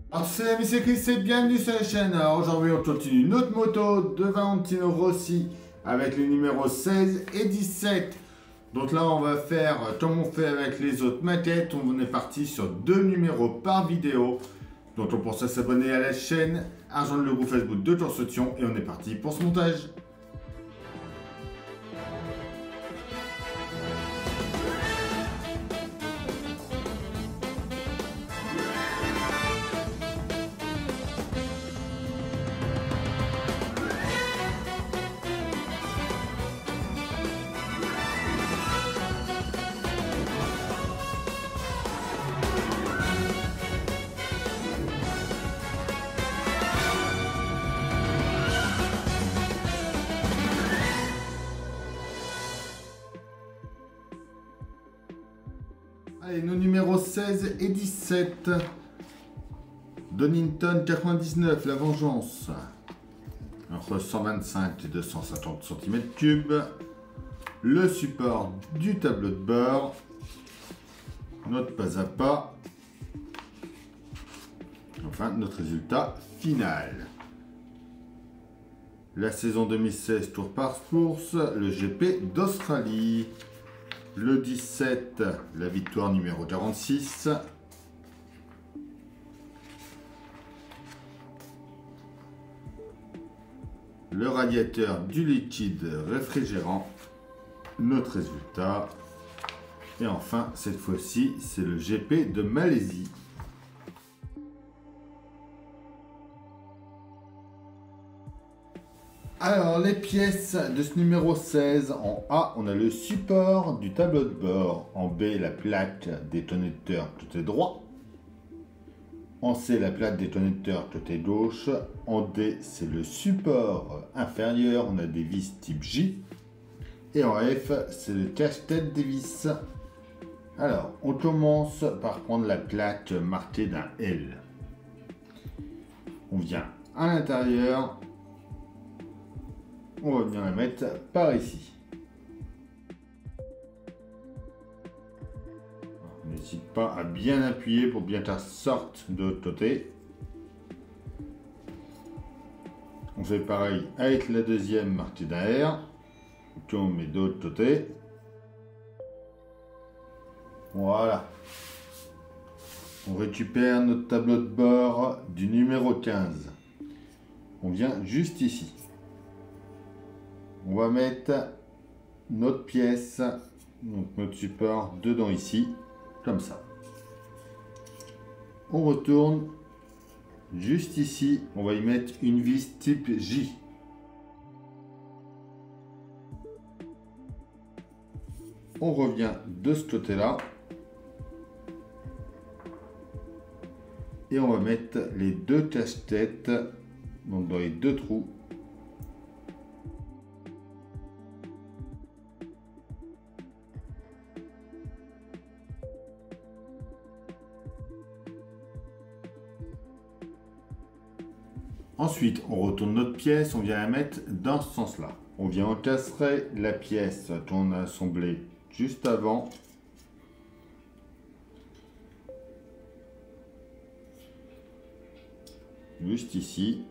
Alors c'est amis, c'est Chris et bienvenue sur la chaîne. Alors aujourd'hui on continue notre moto de Valentino Rossi avec les numéros 16 et 17. Donc là on va faire comme on fait avec les autres maquettes. On est parti sur deux numéros par vidéo. Donc on pense à s'abonner à la chaîne, à rejoindre le groupe Facebook de Torsion et on est parti pour ce montage. Allez, nos numéros 16 et 17. Donington 99, la vengeance. Entre 125 et 250 cm3. Le support du tableau de bord. Notre pas à pas. Enfin, notre résultat final. La saison 2016 tour par course, le GP d'Australie. Le 17, la victoire numéro 46. Le radiateur du liquide réfrigérant. Notre résultat. Et enfin, cette fois-ci, c'est le GP de Malaisie. Alors, les pièces de ce numéro 16, en A, on a le support du tableau de bord. En B, la plaque détonateur côté droit. En C, la plaque détonateur côté gauche. En D, c'est le support inférieur. On a des vis type J. Et en F, c'est le cache-tête des vis. Alors, on commence par prendre la plaque marquée d'un L. On vient à l'intérieur. On va venir la mettre par ici. N'hésite pas à bien appuyer pour bien qu'elle sorte de l'autre côté. On fait pareil avec la deuxième marquée d'un R. On met de l'autre côté. Voilà. On récupère notre tableau de bord du numéro 15. On vient juste ici. On va mettre notre pièce, donc notre support, dedans ici, comme ça. On retourne juste ici, on va y mettre une vis type J. On revient de ce côté-là. Et on va mettre les deux cache-têtes, donc dans les deux trous. Ensuite, on retourne notre pièce, on vient la mettre dans ce sens-là. On vient encastrer la pièce qu'on a assemblée juste avant. Juste ici.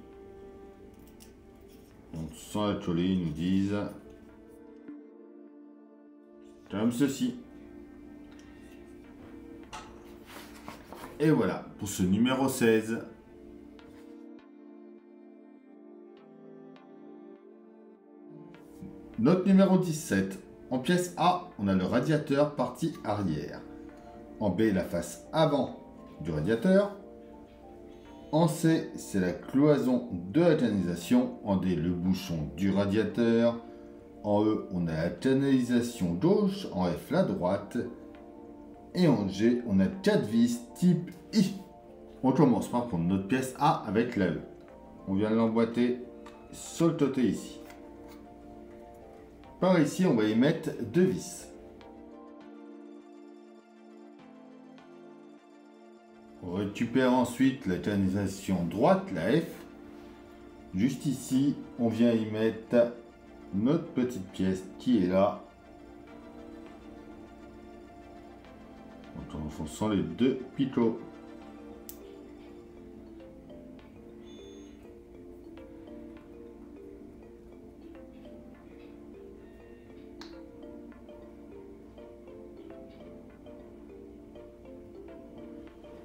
Donc sans la coller, ils nous disent comme ceci. Et voilà pour ce numéro 16. Notre numéro 17. En pièce A, on a le radiateur partie arrière. En B, la face avant du radiateur. En C, c'est la cloison de la canalisation. En D, le bouchon du radiateur. En E, on a la canalisation gauche. En F, la droite. Et en G, on a 4 vis type I. On commence par prendre notre pièce A avec la E. On vient l'emboîter sur le côté ici. Par ici, on va y mettre 2 vis. On récupère ensuite la canalisation droite, la F. Juste ici, on vient y mettre notre petite pièce qui est là. Donc en enfonçant les deux picots.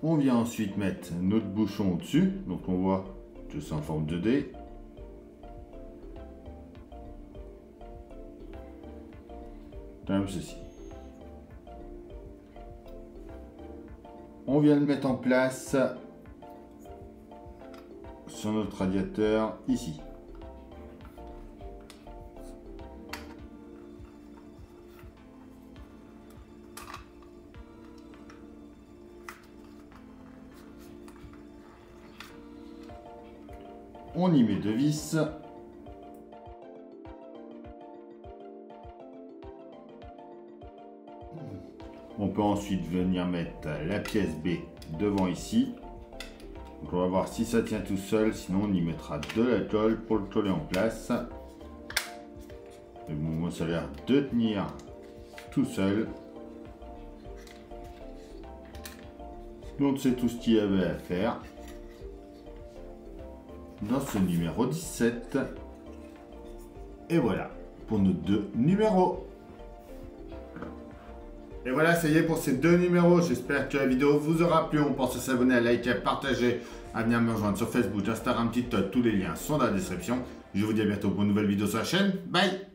On vient ensuite mettre notre bouchon au-dessus. Donc on voit que c'est en forme de D. Comme ceci. On vient le mettre en place sur notre radiateur ici. On y met 2 vis. On peut ensuite venir mettre la pièce B devant ici. Donc on va voir si ça tient tout seul, sinon on y mettra de la colle pour le coller en place. Et bon, moi ça a l'air de tenir tout seul. Donc c'est tout ce qu'il y avait à faire dans ce numéro 17. Et voilà pour nos 2 numéros. Et voilà, ça y est pour ces 2 numéros. J'espère que la vidéo vous aura plu. On pense à s'abonner, à liker, à partager, à venir me rejoindre sur Facebook, Instagram, TikTok. Tous les liens sont dans la description. Je vous dis à bientôt pour une nouvelle vidéo sur la chaîne. Bye!